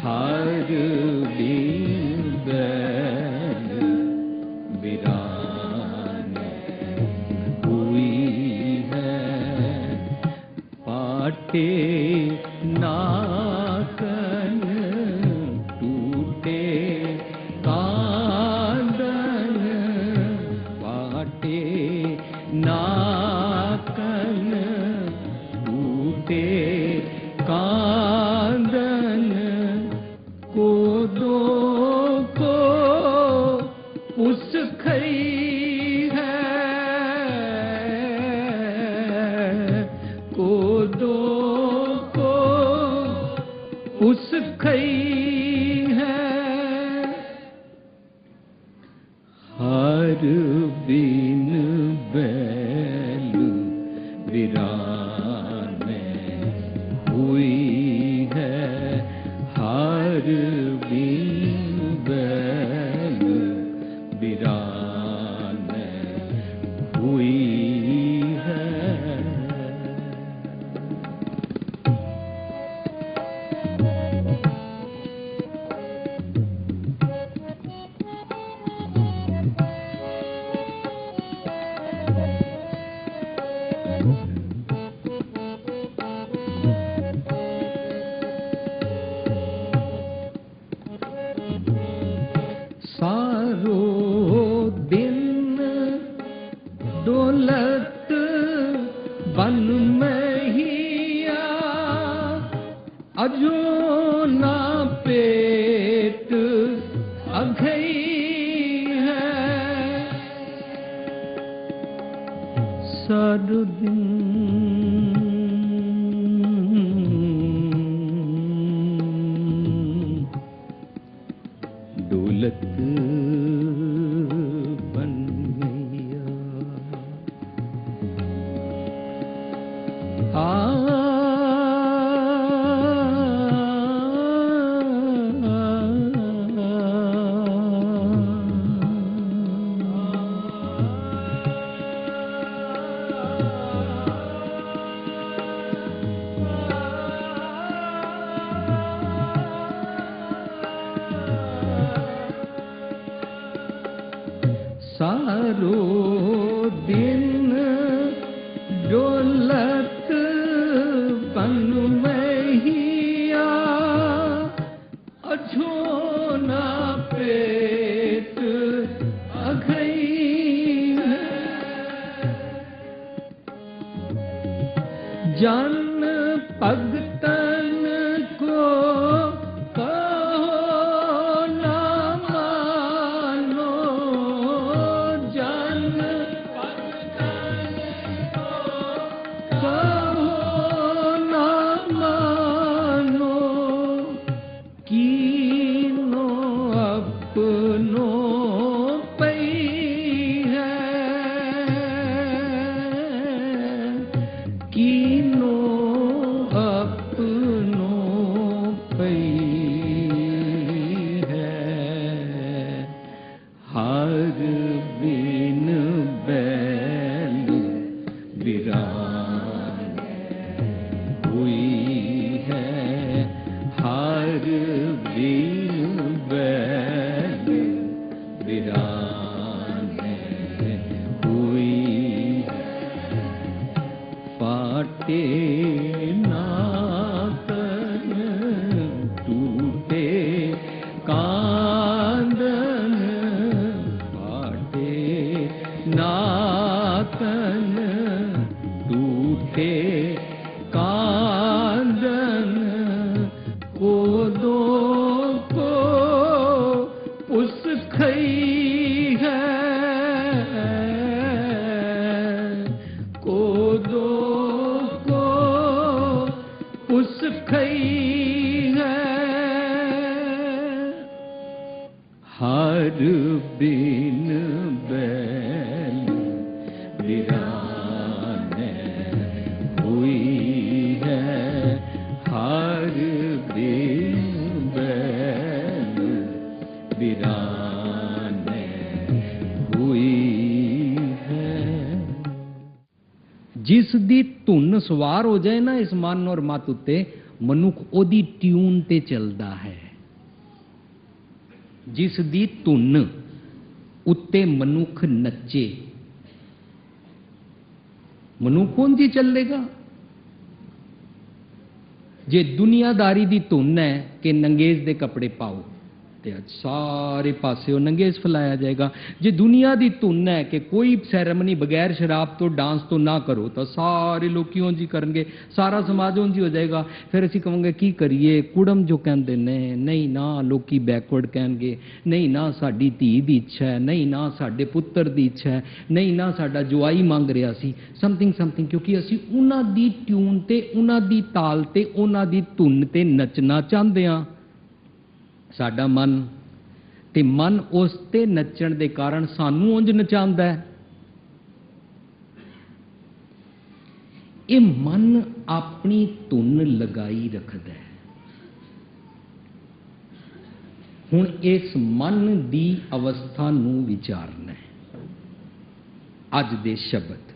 हर been बैल वीराने हुई है, पाटे नाकन टूटे कांदन, पाटे नाकन टूटे कांदन, कोदो को पुस खई है, कोदो को पुस खई है, हर बिन बैल वीराने हुई है, हर बिन बैल वीराने हुई है। सारो दिन दौलत बन में हिया, अजो ना पेट अघई है, सारो दिन दौलत बन गया, सारो दिन दौलत बन में हिया, अछो ना पेट अघई है, जन भगतन को हर बिन बैल वीराने हुई है, हर बिन बैल वीराने हुई है। जिस दी धुन सवार हो जाए ना इस मन और मत उत्ते, मनुख ओदी ट्यून ते चलदा है। जिस दी धुन उत्ते मनुख नचे, मनुख उंज ही चलेगा। जे दुनियादारी दी धुन है कि नंगेज दे कपड़े पाओ ते सारे पासे नंगेज फैलाया जाएगा। जे दुनिया दी धुन है कि कोई सैरेमनी बगैर शराब तो डांस तो ना करो तो सारे लोग उंज ही करेंगे, सारा समाज उंज ही हो जाएगा। फिर असीं कहांगे की करिए, कुड़म जो कहते ने नहीं ना, लोग बैकवर्ड कहेंगे नहीं ना, साडी धी दी इच्छा है नहीं ना, साडे पुत्र दी इच्छा है नहीं ना, साडा जवाई मंग रहा सी समथिंग समथिंग, क्योंकि असीं उन्हां दी ट्यून ते उन्हां दी ताल ते उन्हां दी धुन ते नचना चाहते हैं। साडा मन ते मन उस ते नचण दे कारण सानू उंज नचांदा है। ये मन अपनी धुन लगाई रखदा है। हुण इस मन दी अवस्था नू विचारना है। अज दे शब्द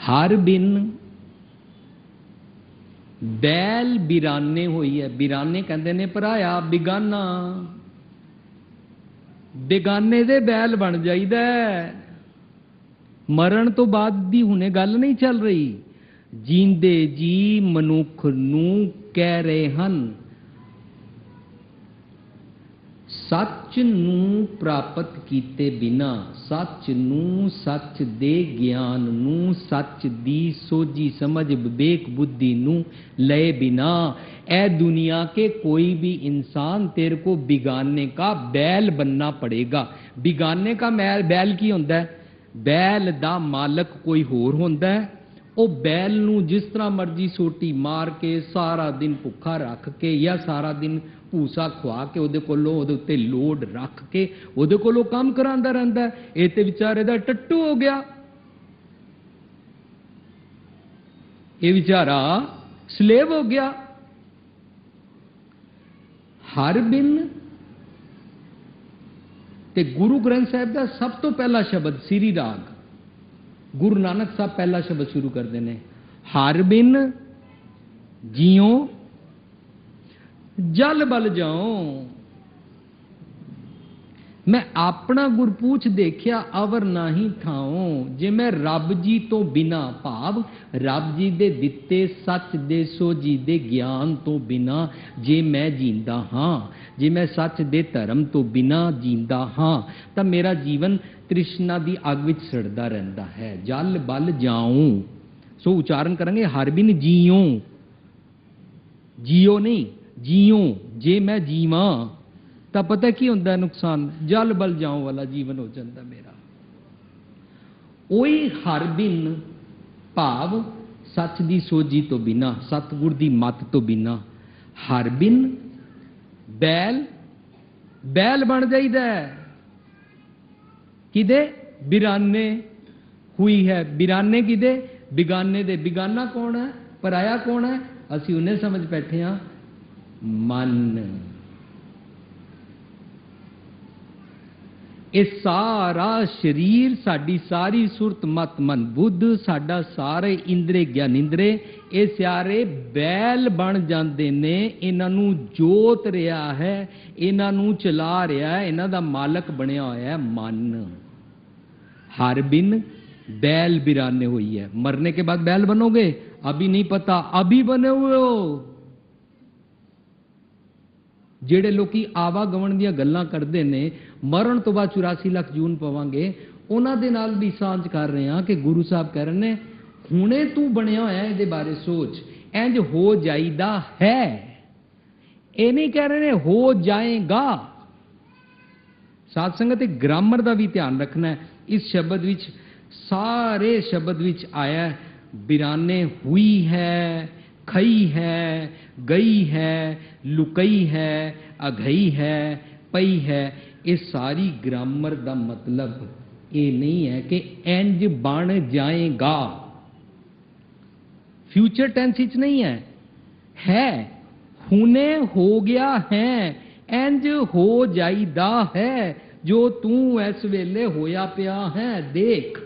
हर बिन बैल बिराने हुई है। बिराने कहते ने भराया बिगाना, बेगाने दे बैल बन जाइदा। मरण तो बाद दी हुणे गल नहीं चल रही। जींदे जी मनुख नू कह रहे हन सच नू प्राप्त कीते बिना, सच नू, सच दे ज्ञान नू, सच दी सोझी समझ विवेक बुद्धि नू लए बिना ए दुनिया के कोई भी इंसान तेरे को बिगाने का बैल बनना पड़ेगा। बिगाने का बैल की होंदा है? बैल दा मालक कोई होर होंदा है। ਉਹ बैल ਨੂੰ जिस तरह मर्जी सोटी मार के सारा दिन भुखा रख के या सारा दिन भूसा खुआ के ਉਹਦੇ ਕੋਲੋਂ ਉਹਦੇ ਉੱਤੇ ਲੋਡ ਰੱਖ ਕੇ ਉਹਦੇ ਕੋਲੋਂ ਕੰਮ ਕਰਾਉਂਦਾ ਰਹਿੰਦਾ। ਇਹ ਤੇ ਵਿਚਾਰੇ ਦਾ ਟੱਟੂ ਹੋ ਗਿਆ। ਇਹ ਵਿਚਾਰਾ ਸਲੇਵ ਹੋ ਗਿਆ। ਹਰ ਬਿਨ ਤੇ ਗੁਰੂ ਗ੍ਰੰਥ ਸਾਹਿਬ ਦਾ ਸਭ ਤੋਂ ਪਹਿਲਾ ਸ਼ਬਦ ਸ੍ਰੀ ਰਾਗ गुरु नानक साहब पहला शब्द शुरू करते हैं, हर बिन जियो जल बल जाओ। मैं अपना गुरपूछ देखिया अवर नाही थाओ। जे मैं रब जी तो बिना भाव रब जी दे दिते सच दे सोझी दे ज्ञान तो बिना जे मैं जींदा हाँ, जे मैं सच दे धर्म तो बिना जींदा हाँ, तो मेरा जीवन तृष्णा दी अग विच सड़दा रहंदा है। जल बल जाऊं। सो उच्चारण करेंगे हर बिन जियो, जियो नहीं जियो। जे मैं जीवा तो पता की होंदा नुकसान, जल बल जाऊं वाला जीवन हो जाता मेरा। ओही हर बिन भाव सच दी सोझी तो बिना, सतगुर दी मत तो बिना। हर बिन बैल बैल बन जाइदा है। किदे? बिराने हुई है। बिराने किदे? बिगाने दे। बिगाना कौन है? पराया कौन है? असी उन्हें समझ बैठे हाँ, मन। ये सारा शरीर, साड़ी सारी सुरत मत मन बुद्ध, साडा सारे इंद्रे ज्ञानिंद्रे, ये सारे बैल बन जाते ने। इन्हां नूं जोत रहा है, इन्हां नूं चला रहा है, इन्हां दा मालक बनया होया है मन। हर बिन बैल बिराने हुई है। मरने के बाद बैल बनोगे? अभी नहीं पता, अभी बने हुए हो। ਜਿਹੜੇ ਲੋਕੀ ਆਵਾਗਮਨ ਦੀਆਂ ਗੱਲਾਂ ਕਰਦੇ ਨੇ ਮਰਨ ਤੋਂ ਬਾਅਦ 84 ਲੱਖ ਜੂਨ ਪਵਾਂਗੇ, ਉਹਨਾਂ ਦੇ ਨਾਲ ਵੀ ਸਾਂਝ ਕਰ ਰਹੇ ਹਾਂ ਕਿ ਗੁਰੂ ਸਾਹਿਬ ਕਹਿ ਰਹੇ ਨੇ ਹੁਣੇ ਤੂੰ ਬਣਿਆ ਹੋਇਆ ਇਹਦੇ ਬਾਰੇ ਸੋਚ, ਇੰਜ ਹੋ ਜਾਈਦਾ ਹੈ। ਇਹ ਨਹੀਂ ਕਹਿ ਰਹੇ ਨੇ ਹੋ ਜਾਏਗਾ। ਸਾਧ ਸੰਗਤ ਤੇ ਗ੍ਰਾਮਰ ਦਾ ਵੀ ਧਿਆਨ ਰੱਖਣਾ ਹੈ। ਇਸ ਸ਼ਬਦ ਵਿੱਚ ਸਾਰੇ ਸ਼ਬਦ ਵਿੱਚ ਆਇਆ ਬਿਰਾਨੇ हुई है, खई है, गई है, लुकई है, अघई है, पई है। ये सारी ग्रामर का मतलब ये नहीं है कि इंज बन जाएगा। फ्यूचर टेंस नहीं है हुने हो गया है, इंज हो जाइदा है। जो तू इस वेले होया पिया है देख,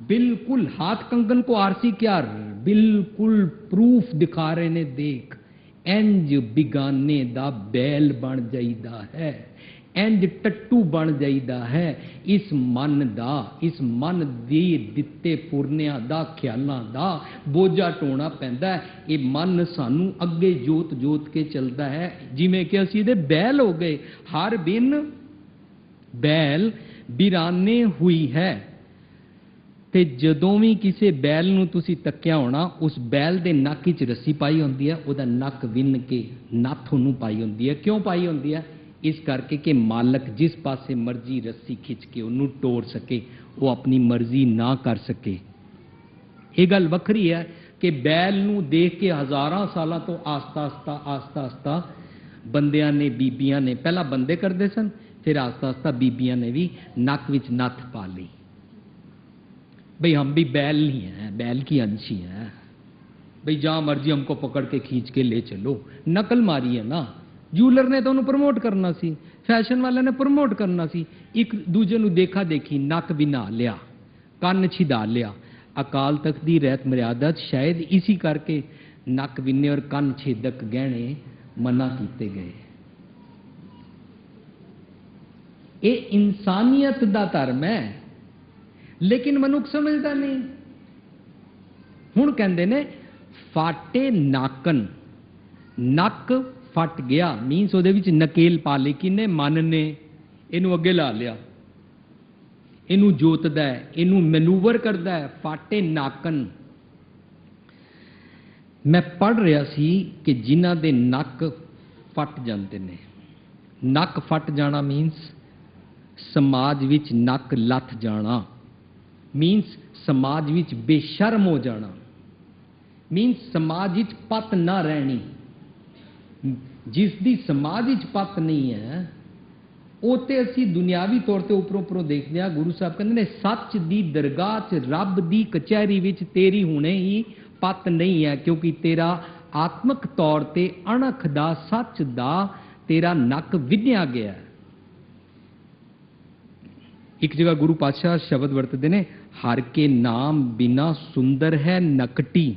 बिल्कुल हाथ कंगन को आरसी क्या बिल्कुल प्रूफ दिखा रहे ने। देख इंज बिगाने दा बैल बन जाइदा है, इंज टट्टू बन जाइदा है। इस मन दे दिते पुरनिया दा ख्यालां दा बोझा ढोना पैंदा है। ये मन सानू अगे जोत जोत के चलता है, जिवें कि असीं दे बैल हो गए। हर दिन बैल बिराने हुई है। ते जदों भी किसी बैल नूं तुसीं तक्किया होना, उस बैल दे नक विच रस्सी पाई होंदी है, उहदा नक विन के नत्थ उहनूं पाई होंदी है। क्यों पाई होंदी है? इस करके कि मालक जिस पासे मर्जी रस्सी खिंच के उन्होंने टोर सके, वो अपनी मर्जी ना कर सके। ये गल वखरी है कि बैल नूं देख के हज़ारां सालों तो आस्ता आस्ता बंदियां ने, बीबियां ने, पहला बंदे करते सन, फिर आस्ता आस्ता बीबियां ने भी नक विच नत्थ पा ली। भाई हम भी बैल नहीं हैं, बैल की अंश ही हैं। भाई जहां मर्जी हमको पकड़ के खींच के ले चलो। नकल मारी है ना। जूलर ने तो उन्होंने प्रमोट करना सी, फैशन वाले ने प्रमोट करना सी। एक दूजे नूं देखा देखी नक बिना लिया, कन्न छिदा लिया। अकाल तख्त दी रहत मर्यादा शायद इसी करके नक बिन्ने और कन्न छेदक गहने मना किए गए। ये इंसानियत दा धर्म है, लेकिन मनुख समझदा नहीं। हुण कहंदे ने फाटे नाकन, नक फट गया मीनस ਉਹਦੇ ਵਿੱਚ ਨਕੇਲ ਪਾ ਲਈ। ਕਿਨੇ? ਮਨ ਨੇ ਇਹਨੂੰ ਅੱਗੇ ਲਾ ਲਿਆ, ਇਹਨੂੰ ਜੋਤਦਾ ਹੈ, ਇਹਨੂੰ ਮੈਨੂਵਰ ਕਰਦਾ ਹੈ। ਫਾਟੇ ਨਾਕਨ। ਮੈਂ ਪੜ੍ਹ ਰਿਹਾ ਸੀ ਕਿ ਜਿਨ੍ਹਾਂ ਦੇ ਨੱਕ ਫਟ ਜਾਂਦੇ ਨੇ, ਨੱਕ ਫਟ ਜਾਣਾ ਮੀਨਸ ਸਮਾਜ ਵਿੱਚ ਨੱਕ ਲੱਥ ਜਾਣਾ, ਮੀਨਸ ਸਮਾਜ ਵਿੱਚ ਬੇਸ਼ਰਮ ਹੋ ਜਾਣਾ, ਮੀਨਸ ਸਮਾਜ ਵਿੱਚ ਪਤ ਨਾ ਰਹਿਣੀ। जिस दी समाज विच पत नहीं है, वो तो असी दुनियावी तौर पर उपरों उपरों देखते हैं। गुरु साहब कहते हैं सच दी दरगाह च रब दी कचहरी विच तेरी हुणे ही पत नहीं है, क्योंकि तेरा आत्मक तौर ते अणख दा सच दा तेरा नक विन्या गया। एक जगह गुरु पातशाह शब्द वरतते ने, हर के नाम बिना सुंदर है नकटी।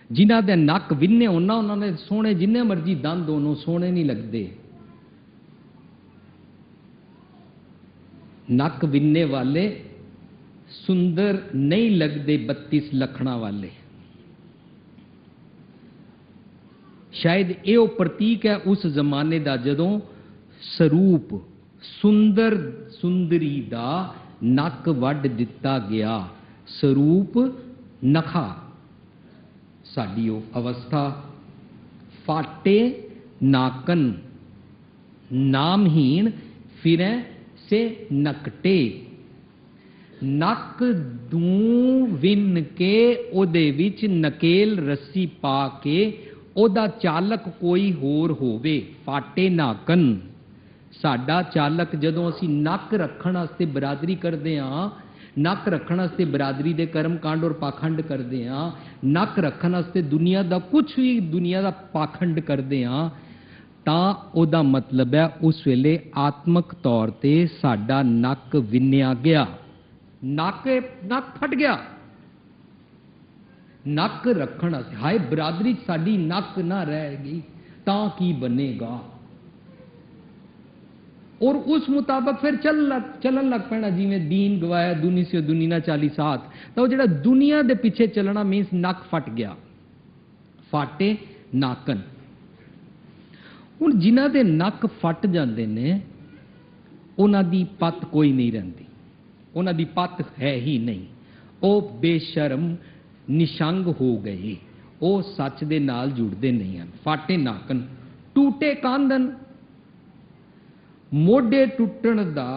जिन्हां दे नक विन्ने उन्होंने सोहने, जिन्ने मर्जी दंद होनो सोहने नहीं लगते। नक विन्ने वाले सुंदर नहीं लगते 32 लखणा वाले। शायद ये प्रतीक है उस जमाने का जदों स्वरूप सुंदर सुंदरी का नक वड दिता गया। स्वरूप नखा साडी अवस्था। फाटे नाकन नामहीन फिरै से नकटे। नक दूं विन के ओदे विच नकेल रस्सी पा के ओदा चालक कोई होर होवे। फाटे नाकन। साडा चालक जदों असी नक रखण वास्ते बरादरी करदे हां, नक रखण वास्ते बरादरी दे कर्म कांड और पाखंड करते हैं, नक रखण वास्ते दुनिया का कुछ भी दुनिया का पाखंड करते हैं, तां ओदा मतलब है उस वेले आत्मक तौर ते साडा नक विन्या गया। नक फट गया। नक रखण वास्ते हाय बरादरी साडी नक ना रहेगी तां की बनेगा। और उस मुताबिक फिर चलन लग पैना। जिमें दीन गवाया दुनी से दुनी ना 40 हाथ। तो जो दुनिया के पिछे चलना मीनस नक फट गया। फाटे नाकन। हुण जिन्हां दे नक फट जाते हैं उन्हां दी पत कोई नहीं रहिंदी, उन्हां दी पत है ही नहीं। वो बेशरम निशंग हो गए, वो सच दे नाल जुड़ते नहीं हैं। फाटे नाकन। टूटे कांधन। मोढे टुटण दा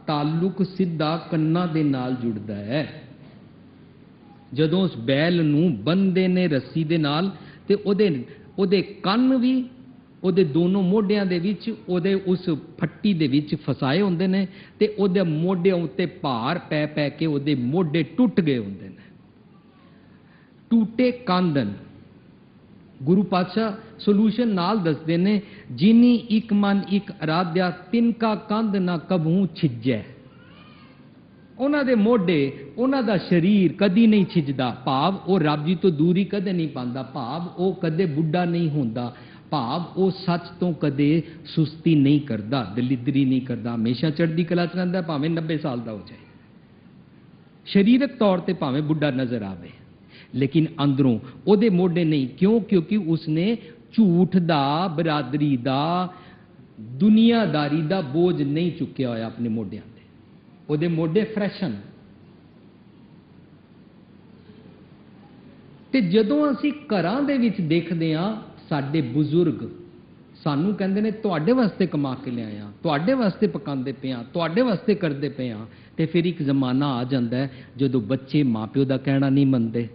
ताल्लुक सीधा कन्ना दे नाल जुड़दा है। जदों उस बैल नूं बंदे ने रस्सी दे नाल ते ओदे कन्न भी ओदे दोनों मोढियां दे विच ओदे उस फट्टी दे विच फसाए हुंदे ने ते ओदे मोढियां उत्ते भार पै पै के ओदे मोढे टुट गए हुंदे ने। टूटे कांधन। गुरु पातशाह सोल्यूशन नाल दसदे ने, जिनी एक मन एक अराध्या तिनका कंध ना कबहू छिजै। ਉਹਨਾਂ ਦੇ ਮੋਢੇ, ਉਹਨਾਂ ਦਾ ਸਰੀਰ ਕਦੀ ਨਹੀਂ ਛਿਜਦਾ, ਭਾਵ ਉਹ ਰੱਬ ਜੀ ਤੋਂ ਦੂਰੀ ਕਦੇ ਨਹੀਂ ਪਾਉਂਦਾ, ਭਾਵ ਉਹ ਕਦੇ ਬੁੱਢਾ ਨਹੀਂ ਹੁੰਦਾ, ਭਾਵ ਉਹ ਸੱਚ ਤੋਂ ਕਦੇ ਸੁਸਤੀ ਨਹੀਂ ਕਰਦਾ, ਦਲਿਦਰੀ ਨਹੀਂ ਕਰਦਾ, ਹਮੇਸ਼ਾ ਚੜ੍ਹਦੀ ਕਲਾ 'ਚ ਰਹਿੰਦਾ, ਭਾਵੇਂ 90 ਸਾਲ ਦਾ ਹੋ ਜਾਏ, ਸਰੀਰਕ ਤੌਰ ਤੇ ਭਾਵੇਂ ਬੁੱਢਾ ਨਜ਼ਰ ਆਵੇ, ਲੇਕਿਨ ਅੰਦਰੋਂ ਉਹਦੇ ਮੋਢੇ ਨਹੀਂ। ਕਿਉਂ? ਕਿਉਂਕਿ ਉਸਨੇ ਝੂਠ ਦਾ, ਬਰਾਦਰੀ ਦਾ, ਦੁਨੀਆਦਾਰੀ ਦਾ ਬੋਝ ਨਹੀਂ ਚੁੱਕਿਆ ਹੋਇਆ ਆਪਣੇ ਮੋਢਿਆਂ ਤੇ। ਉਹਦੇ ਮੋਢੇ ਫਰੈਸ਼ ਹਨ। ਤੇ ਜਦੋਂ ਅਸੀਂ ਘਰਾਂ ਦੇ ਵਿੱਚ ਦੇਖਦੇ ਹਾਂ, ਸਾਡੇ ਬਜ਼ੁਰਗ ਸਾਨੂੰ ਕਹਿੰਦੇ ਨੇ ਤੁਹਾਡੇ ਵਾਸਤੇ ਕਮਾ ਕੇ ਲਿਆਇਆ, ਤੁਹਾਡੇ ਵਾਸਤੇ ਪਕਾਉਂਦੇ ਪਏ ਹਾਂ, ਤੁਹਾਡੇ ਵਾਸਤੇ ਕਰਦੇ ਪਏ ਹਾਂ, ਤੇ ਫਿਰ ਇੱਕ ਜ਼ਮਾਨਾ ਆ ਜਾਂਦਾ ਹੈ ਜਦੋਂ ਬੱਚੇ ਮਾਪਿਓ ਦਾ ਕਹਿਣਾ ਨਹੀਂ ਮੰਨਦੇ,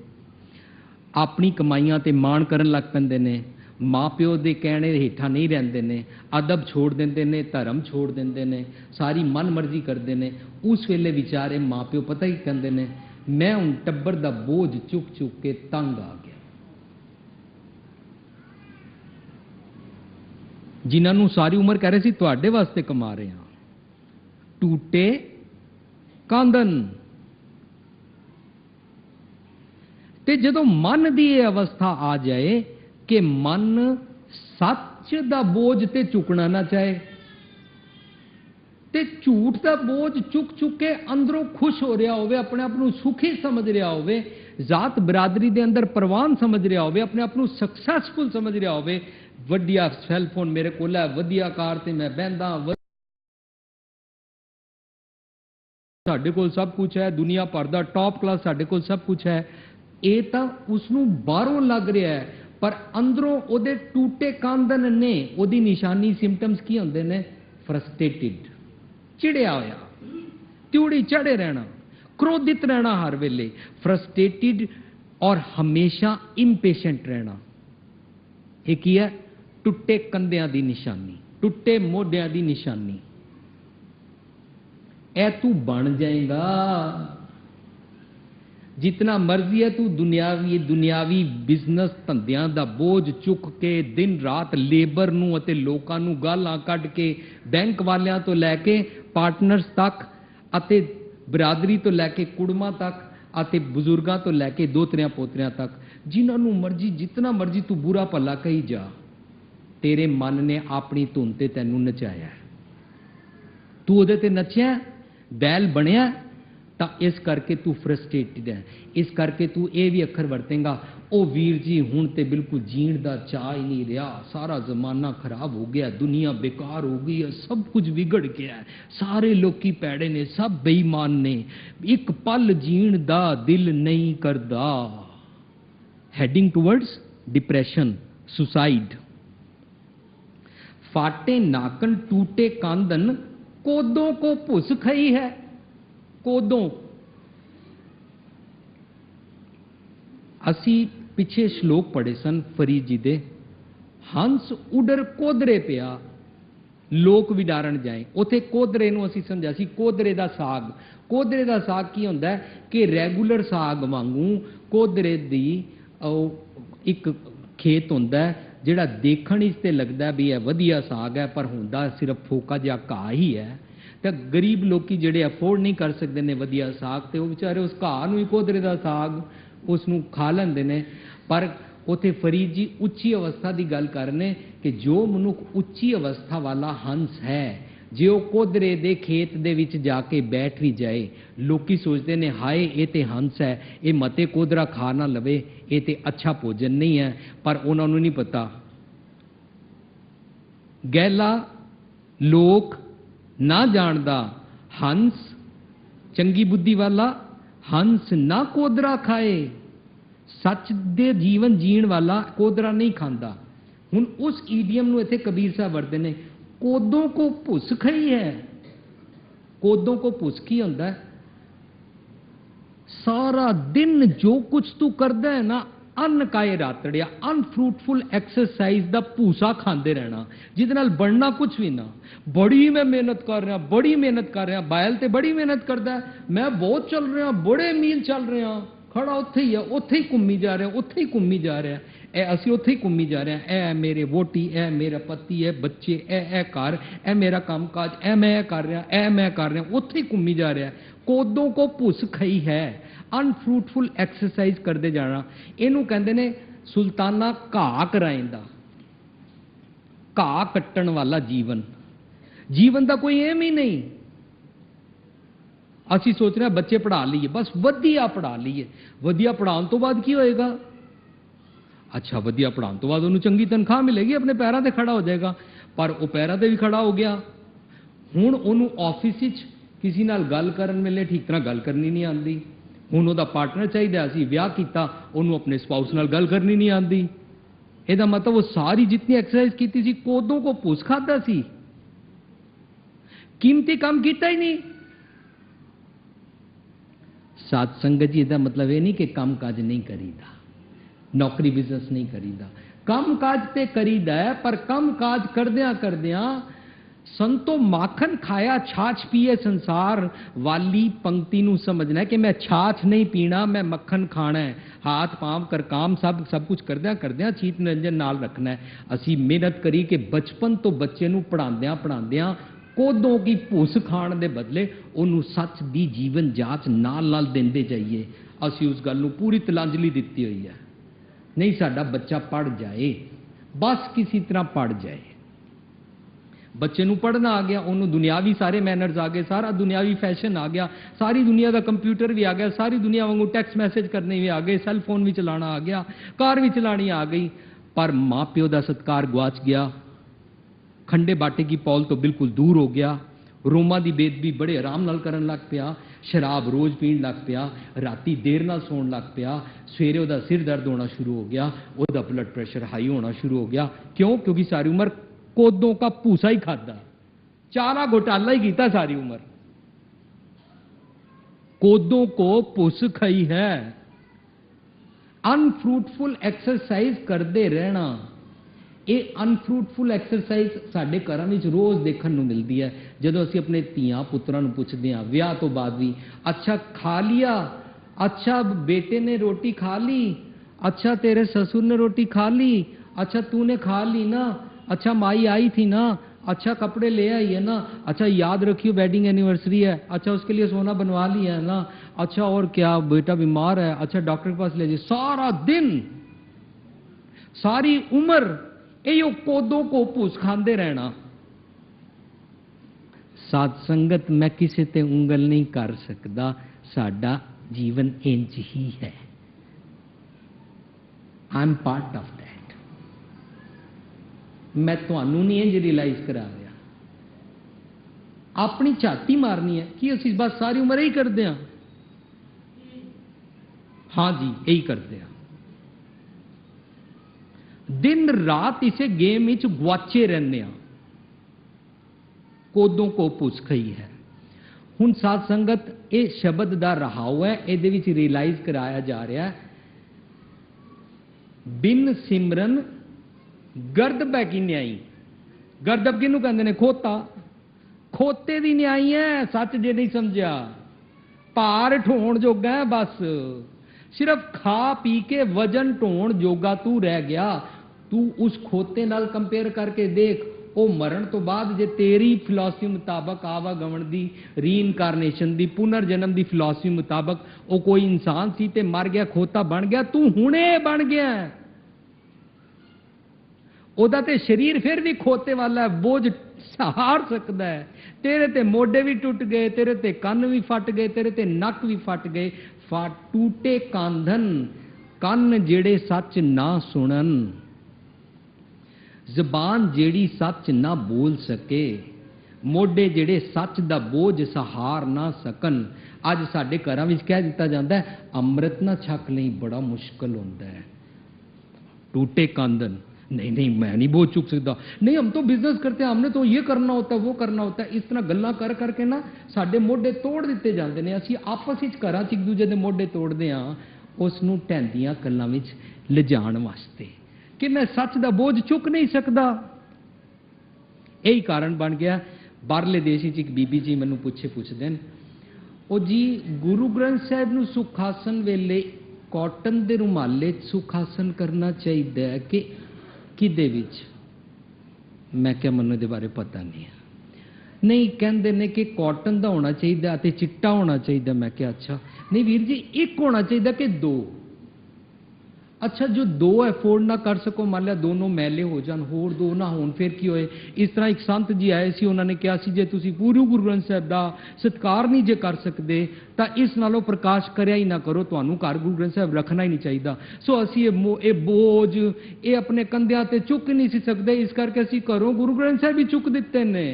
ਆਪਣੀ ਕਮਾਈਆਂ ਤੇ ਮਾਣ ਕਰਨ ਲੱਗ ਪੈਂਦੇ ਨੇ, ਮਾਪਿਓ ਦੇ ਕਹਿਣੇ ਹੇਠਾਂ ਨਹੀਂ ਰਹਿੰਦੇ ਨੇ, ਅਦਬ ਛੋੜ ਦਿੰਦੇ ਨੇ, ਧਰਮ ਛੋੜ ਦਿੰਦੇ ਨੇ, ਸਾਰੀ ਮਨਮਰਜ਼ੀ ਕਰਦੇ ਨੇ। ਉਸ ਵੇਲੇ ਵਿਚਾਰੇ ਮਾਪਿਓ ਪਤਾ ਹੀ ਕਹਿੰਦੇ ਨੇ, ਮੈਂ ਹੁਣ ਟੱਬਰ ਦਾ ਬੋਝ ਚੁੱਕ ਚੁੱਕ ਕੇ ਤੰਗ ਆ ਗਿਆ। ਜਿਨ੍ਹਾਂ ਨੂੰ ਸਾਰੀ ਉਮਰ ਕਹਿ ਰਹੇ ਸੀ ਤੁਹਾਡੇ ਵਾਸਤੇ ਕਮਾ ਰਹੇ ਹਾਂ, ਟੂਟੇ ਕਾਂਦਨ। ਤੇ ਜਦੋਂ ਮਨ ਦੀ ਇਹ ਅਵਸਥਾ ਆ ਜਾਏ ਕਿ ਮਨ ਸੱਚ ਦਾ ਬੋਝ ਤੇ ਚੁੱਕਣਾ ਨਾ ਚਾਹੇ, ਤੇ ਝੂਠ ਦਾ ਬੋਝ ਚੁੱਕ ਚੁੱਕ ਕੇ ਅੰਦਰੋਂ ਖੁਸ਼ ਹੋ ਰਿਹਾ ਹੋਵੇ, ਆਪਣੇ ਆਪ ਨੂੰ ਸੁਖੀ ਸਮਝ ਰਿਹਾ ਹੋਵੇ, ਜ਼ਾਤ ਬਰਾਦਰੀ ਦੇ ਅੰਦਰ ਪ੍ਰਵਾਨ ਸਮਝ ਰਿਹਾ ਹੋਵੇ, ਆਪਣੇ ਆਪ ਨੂੰ ਸਕਸੈਸਫੁਲ ਸਮਝ ਰਿਹਾ ਹੋਵੇ, ਵਧੀਆ ਸੈੱਲਫੋਨ ਮੇਰੇ ਕੋਲ ਹੈ, ਵਧੀਆ ਕਾਰ ਤੇ ਮੈਂ ਬਹਿੰਦਾ, ਸਾਡੇ ਕੋਲ ਸਭ ਕੁਝ ਹੈ, ਦੁਨੀਆ ਭਰ ਦਾ ਟੌਪ ਕਲਾਸ ਸਾਡੇ ਕੋਲ ਸਭ ਕੁਝ ਹੈ, ਇਹ ਤਾਂ ਉਸ ਨੂੰ ਬਾਹਰੋਂ ਲੱਗ ਰਿਹਾ ਹੈ, ਪਰ ਅੰਦਰੋਂ ਉਹਦੇ ਟੂਟੇ ਕਾਂਦਨ ਨੇ। ਉਹਦੀ ਨਿਸ਼ਾਨੀ, ਸਿੰਪਟਮਸ ਕੀ ਹੁੰਦੇ ਨੇ? ਫਰਸਟ੍ਰੇਟਿਡ, ਚਿੜਿਆ ਹੋਇਆ, ਤਿਉੜੀ ਚੜੇ ਰਹਿਣਾ, ਕ੍ਰੋਧਿਤ ਰਹਿਣਾ ਹਰ ਵੇਲੇ, ਫਰਸਟ੍ਰੇਟਿਡ ਔਰ ਹਮੇਸ਼ਾ ਇੰਪੇਸ਼ੈਂਟ ਰਹਿਣਾ। ਇਹ ਕੀ ਹੈ? ਟੁੱਟੇ ਕੰਧਿਆਂ ਦੀ ਨਿਸ਼ਾਨੀ, ਟੁੱਟੇ ਮੋਢਿਆਂ ਦੀ ਨਿਸ਼ਾਨੀ। ਇਹ ਤੂੰ ਬਣ ਜਾਏਗਾ ਜਿਤਨਾ ਮਰਜ਼ੀ ਹੈ, ਤੂੰ ਦੁਨਿਆਵੀ ਬਿਜ਼ਨਸ ਧੰਦਿਆਂ ਦਾ ਬੋਝ ਚੁੱਕ ਕੇ ਦਿਨ ਰਾਤ ਲੇਬਰ ਨੂੰ ਅਤੇ ਲੋਕਾਂ ਨੂੰ ਗਾਲਾਂ ਕੱਢ ਕੇ, ਬੈਂਕ ਵਾਲਿਆਂ ਤੋਂ ਲੈ ਕੇ ਪਾਰਟਨਰਸ ਤੱਕ ਅਤੇ ਬਰਾਦਰੀ ਤੋਂ ਲੈ ਕੇ ਕੁੜਮਾਂ ਤੱਕ ਅਤੇ ਬਜ਼ੁਰਗਾਂ ਤੋਂ ਲੈ ਕੇ ਦੋਤਰਿਆਂ ਪੋਤਰਿਆਂ ਤੱਕ, ਜਿਨ੍ਹਾਂ ਨੂੰ ਮਰਜ਼ੀ ਜਿਤਨਾ ਮਰਜ਼ੀ ਤੂੰ ਬੁਰਾ ਭਲਾ ਕਹੀ ਜਾ, ਤੇਰੇ ਮਨ ਨੇ ਆਪਣੀ ਧੁਨ ਤੇ ਤੈਨੂੰ ਨਚਾਇਆ, ਤੂੰ ਉਹਦੇ ਤੇ ਨੱਚਿਆ, ਬੈਲ ਬਣਿਆ, ਤਾਂ ਇਸ ਕਰਕੇ ਤੂੰ ਫਰਸਟ੍ਰੇਟਿਡ ਹੈ। ਇਸ ਕਰਕੇ ਤੂੰ ਇਹ ਵੀ ਅੱਖਰ ਵਰਤੇਂਗਾ, ਉਹ ਵੀਰ ਜੀ ਹੁਣ ਤੇ ਬਿਲਕੁਲ ਜੀਣ ਦਾ ਚਾਹ ਹੀ ਨਹੀਂ ਰਿਹਾ, ਸਾਰਾ ਜ਼ਮਾਨਾ ਖਰਾਬ ਹੋ ਗਿਆ, ਦੁਨੀਆ ਬੇਕਾਰ ਹੋ ਗਈ ਹੈ, ਸਭ ਕੁਝ ਵਿਗੜ ਗਿਆ ਹੈ, ਸਾਰੇ ਲੋਕੀ ਪੈੜੇ ਨੇ, ਸਭ ਬੇਈਮਾਨ ਨੇ, ਇੱਕ ਪਲ ਜੀਣ ਦਾ ਦਿਲ ਨਹੀਂ ਕਰਦਾ। Heading towards depression, suicide. फाटे नाकन टूटे कांदन, कोदों को भुस खई है। कोदों, असी पिछे श्लोक पढ़े सन फरीद जी दे, हंस उडर कोदरे पिया लोक विडारण जाए। उथे कोदरे नूं असी समझा सी कोदरे दा साग। कोदरे दा साग की हुंदा है कि रैगूलर साग वांगू कोदरे दी एक खेत हुंदा है जिहड़ा देखण इस ते लगदा भी है वधिया साग है, पर हुंदा सिर्फ फोका जिहा घाह ही है। तो गरीब लोग जिहड़े अफोर्ड नहीं कर सकते ने वधिया साग, तो वो बेचारे उस घाह नूं ही कोदरे दा साग उसनूं खा लैंदे ने। पर उथे फरीद जी उच्ची अवस्था की गल करने कि जो मनुख उच्ची अवस्था वाला हंस है, जे वो कोदरे दे खेत दे विच जाके बैठ भी जाए, लोकी सोचते ने हाय ये ते हंस है, ये मते कोदरा खा ना लवे, ये ते अच्छा भोजन नहीं है। पर उन्होंने नहीं पता, गैला लोक ना जानदा हंस चंगी बुद्धि वाला, हंस ना कोदरा खाए। सच दे जीवन जीण वाला कोदरा नहीं खांदा। हुण उस ईडियम नूं इत्थे कबीर साहब वरते ने, कोदों को भुस खई है। कोदों को भुस की होंदा है? सारा दिन जो कुछ तू करदा है ना, अन्न काए रातड़िया, अनफ्रूटफुल एक्सरसाइज दा भूसा खांदे रहना, जिहदे नाल बनना कुछ भी ना। बड़ी मैं मेहनत कर रहा, बड़ी मेहनत कर रहा, बायल ते बड़ी मेहनत करदा है, मैं बहुत चल रहा, बड़े मील चल रहा, खड़ा उत्थे ही है, उत्थे ही घूमी जा रहा, उत्थे ही घूमी जा रहा, ए असी उत्थे ही घूमी जा रहे हैं। ए मेरे वोटी, ए मेरा पति, ए बच्चे, ए घर, ए मेरा कामकाज, ए मैं कर रहा, ए मैं कर रहा, उत्थे ही घूमी जा रहा। कोदों को भुस खई है, अनफ्रूटफुल एक्सरसाइज करते जाना। इनू कहते ने सुल्ताना घा कराइंदा, घा कट्टण वाला जीवन। जीवन का कोई एम ही नहीं। ਅਸੀਂ सोच रहे बच्चे पढ़ा लीए, बस वधिया पढ़ा लीए। वधिया पढ़ाने तो बाद की होएगा? अच्छा, वधिया पढ़ाने तो बाद उन्हें चंगी तनख्वाह मिलेगी, अपने पैरों से खड़ा हो जाएगा। पर वो पैरों से भी खड़ा हो गया, हुण उन्होंने ऑफिस किसी नाल गल करन वेले ठीक तरह गल करनी नहीं आती। हुण उहदा पार्टनर चाहिए, असीं विआह कीता, उन्होंने अपने स्पाउस नाल गल करनी नहीं आती। ਇਹਦਾ मतलब वो सारी जितनी एक्सरसाइज की सी, कोदों को भुस खादा सी, कीमती काम किया ही नहीं। साध संगत जी, इसका मतलब ये नहीं कि काम काज नहीं करीदा, नौकरी बिजनेस नहीं करीदा, काम काज ते करीदा है। पर काम काज करदियां करदियां संतो माखन खाया छाछ पिए संसार वाली पंक्ति नू समझना है कि मैं छाछ नहीं पीना, मैं मक्खन खाना है। हाथ पांव कर काम सब कुछ करदियां करदियां चीत निरंजन नाल रखना है। असी मेहनत करी कि बचपन तो बच्चे नू पढ़ांदियां पढ़ांदियां कोदों की भुस खाण दे बदले उन्होंने सच दी जीवन जाच नाल नाल देंदे जाइए। असी उस गल नूं पूरी तिलांजलि दित्ती हुई है। नहीं, साडा बच्चा पढ़ जाए, बस किसी तरह पढ़ जाए। बच्चे नूं पढ़ना आ गया, उन्होंने दुनियावी सारे मैनर्स आ गए, सारा दुनियावी फैशन आ गया, सारी दुनिया का कंप्यूटर भी आ गया, सारी दुनिया वांगू टैक्स मैसेज करने भी आ गए, सैल फोन भी चलाना आ गया, कार भी चलानी आ गई। पर माँ प्यो का सत्कार गुआच गया, खंडे बाटे की पौल तो बिल्कुल दूर हो गया। रोमा की बेदबी बड़े आराम नाल करन लग पिया, शराब रोज पीण लग पिया, राती देर नाल सोण लग पिया, सवेरे उसका सिर दर्द होना शुरू हो गया, उसका ब्लड प्रेशर हाई होना शुरू हो गया। क्यों? क्योंकि सारी उम्र कोदों का भूसा ही खादा, चारा घोटाला ही किया सारी उम्र। कोदों को भुस खाई है। अनफ्रूटफुल एक्सरसाइज करते रहना, ये अनफ्रूटफुल एक्सरसाइज साडे घरां विच रोज़ देखण नूं मिलदी है। जदों असीं अपने धीआं पुत्रां नूं पुछदे हां विआह तो बाद भी, अच्छा खा लिया, अच्छा बेटे ने रोटी खा ली, अच्छा तेरे ससुर ने रोटी खा ली, अच्छा तूने खा ली ना, अच्छा माई आई थी ना, अच्छा कपड़े ले आई है ना, अच्छा याद रखियो वेडिंग एनिवर्सरी है, अच्छा उसके लिए सोना बनवा लिया है ना, अच्छा और क्या बेटा बीमार है, अच्छा डॉक्टर के पास ले जाइए। सारा दिन सारी उम्र ये कोदों को भूस खाते रहना। साध संगत, मैं किसी ते उंगल नहीं कर सकता, साडा जीवन इंज ही है। I am part of that. मैं तुहानू नहीं इंज रियलाइज करा रहा, अपनी छाती मारनी है कि असीं बस सारी उम्र यही करते हैं। हाँ जी, यही करते हैं, दिन रात इसे गेम विच गुआचे रहने। कोदों को भुस खई है। हुण साध संगत, ये शब्द दा रहाव है, इहदे विच रियलाइज कराया जा रहा है, बिन सिमरन गर्दब है की न्याई। गर्दब किनू कहंदे ने? खोता। खोते दी न्याई है, सच जे नहीं समझा। भार ढोण जोगा है, बस सिर्फ खा पी के वजन ढोण जोगा तू रह गया। तू उस खोते नाल कंपेयर करके देख, वो मरण तो बाद जे तेरी फिलॉसफी मुताबक आवागमन दी, रीइनकारनेशन दी, पुनर्जन्म दी फिलॉसफी मुताबक वो कोई इंसान सी ते मर गया, खोता बन गया, तू हुणे बन गया। ओदा ते शरीर फिर भी खोते वाला है, बोझ सहार सकता है। तेरे ते मोढे भी टूट गए, तेरे ते कन्न भी फट गए, तेरे ते नक भी फट गए। टूटे कांधन, कन्न जेड़े सच ना सुनन, जबान जेड़ी सच ना बोल सके, मोढे जेड़े सच दा बोझ सहार ना सकन। अज साडे घरां विच कह दिता जाता है, अमृत ना छक लई, बड़ा मुश्किल होंदा है। टूटे कांधन, नहीं नहीं मैं नहीं बोझ चुक सकता, नहीं हम तो बिजनेस करते हैं, हमने तो ये करना होता है, वो करना होता है। इस तरह गल्लां कर करके ना साडे मोढे तोड़ दिते जाते हैं। असीं आपस विच घरां च एक दूजे दे मोढे तोड़दे हां, उस नूं ढैंदियां गल्लां विच लिजाण वास्ते कि मैं सच दा बोझ चुक नहीं सकदा। यही कारण बन गया। बाहरले देश विच एक बीबी जी मैनूं पुछदे ने, ओ जी गुरु ग्रंथ साहिब नूं सुखासन वेले कॉटन दे रुमाले सुखासन करना चाहिए कि किदे विच? मैं क्या मनु दे बारे पता नहीं है। नहीं कहते ने कि कॉटन का होना चाहिए ते चिट्टा होना चाहिए। मैं क्या अच्छा नहीं वीर जी, एक होना चाहिए कि दो? अच्छा जो दो अफोर्ड ना कर सको, मान लिया दोनों मैले हो जान, होर दो ना होन, फिर की होए? इस तरह एक संत जी आए सी, उन्होंने कहा सी जे तुसी पूरे गुरु ग्रंथ साहब दा सत्कार नहीं जे कर सकते तो इस नालों प्रकाश करया ही ना करो, तुहानू घर गुरु ग्रंथ साहब रखना ही नहीं चाहिए। सो असी ये बोझ ये अपने कंधियां ते चुक नहीं सी सकते, इस करके असी घरों गुरु ग्रंथ साहब ही चुक दिते ने।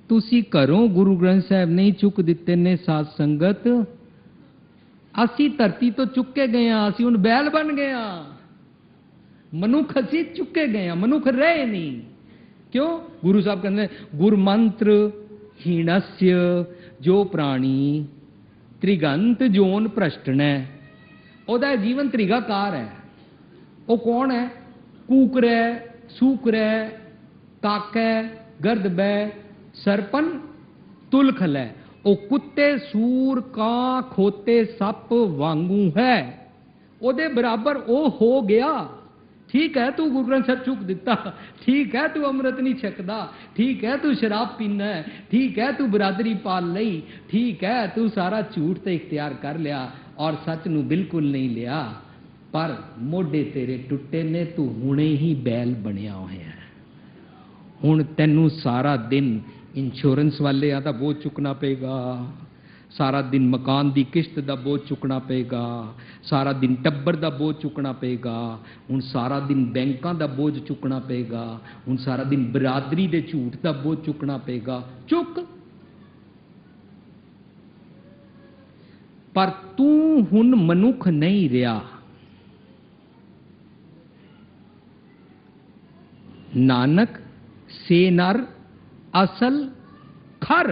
तुसी घरों गुरु ग्रंथ साहब नहीं चुक दिते ने साध संगत, असी धरती तो चुके गए, असी हुण बैल बन गए, मनुख असी चुके गए, मनुख रहे नहीं। क्यों? गुरु साहब कहते गुरमंत्र हीणस्य जो प्राणी त्रिगंत जोन भ्रष्टन है, ओदा जीवन त्रिगाकार है। वो कौन है? कूकर है, सूकर है, काक है, गर्दब है, सरपन तुलखल है। वो कुत्ते सूर कां खोते सप वांगू है, ओदे बराबर ओ हो गया। ठीक है तू गुरु ग्रंथ साहब चुक दिता, ठीक है तू अमृत नहीं छकदा, ठीक है तू शराब पीना है, ठीक है तू बरादरी पाल लई, ठीक है तू सारा झूठ ते इख्तियार कर लिया और सच नू बिल्कुल नहीं लिया, पर मोढे तेरे टुटे ने, तू हुणे ही बैल बनिया होया। हुण तैनू सारा दिन इंश्योरेंस वाले का बोझ चुकना पेगा, सारा दिन मकान की किश्त का बोझ चुकना पेगा, सारा दिन टब्बर का बोझ चुकना पेगा, हुण सारा दिन बैंकों का बोझ चुकना पेगा, हुण सारा दिन बरादरी के झूठ का बोझ चुकना पेगा। चुक, पर तू हुण मनुख नहीं रहा। नानक से नर असल खर,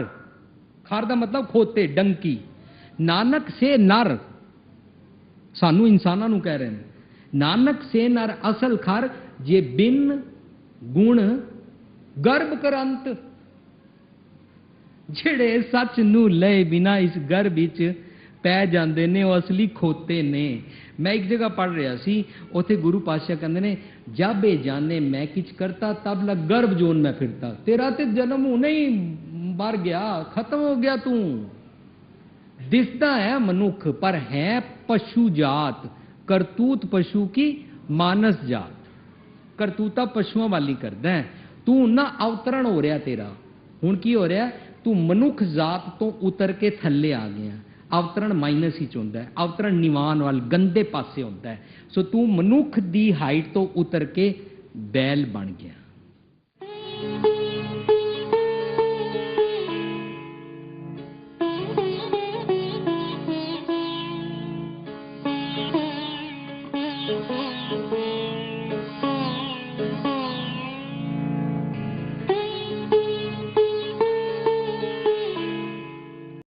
खर का मतलब खोते डंकी, नानक से नर सानू इंसाना नू कह रहे हैं, नानक से नर असल खर जे बिन गुण गर्भ करंत, जेड़े सच नू ले बिना इस गर्भ विच पै जाते ने वो असली खोते ने। मैं एक जगह पढ़ रहा सी, उथे गुरु पातशाह कहते ने जब ये जाने मैं किच करता तब लग गर्भ जोन में फिरता। तेरा ते जन्म होने ही मर गया, खत्म हो गया, तू दिसदा है मनुख पर है पशु जात, करतूत पशु की मानस जात, करतूता पशुओं वाली करदा है। तू ना अवतरण हो रहा तेरा, हुण की हो रहा? तू मनुख जात तो उतर के थल्ले आ गया। अवतरण माइनस ही चुनता है, अवतरण निवान वाल गंदे पासे होता है। सो तू मनुख दी हाइट तो उतर के बैल बन गया।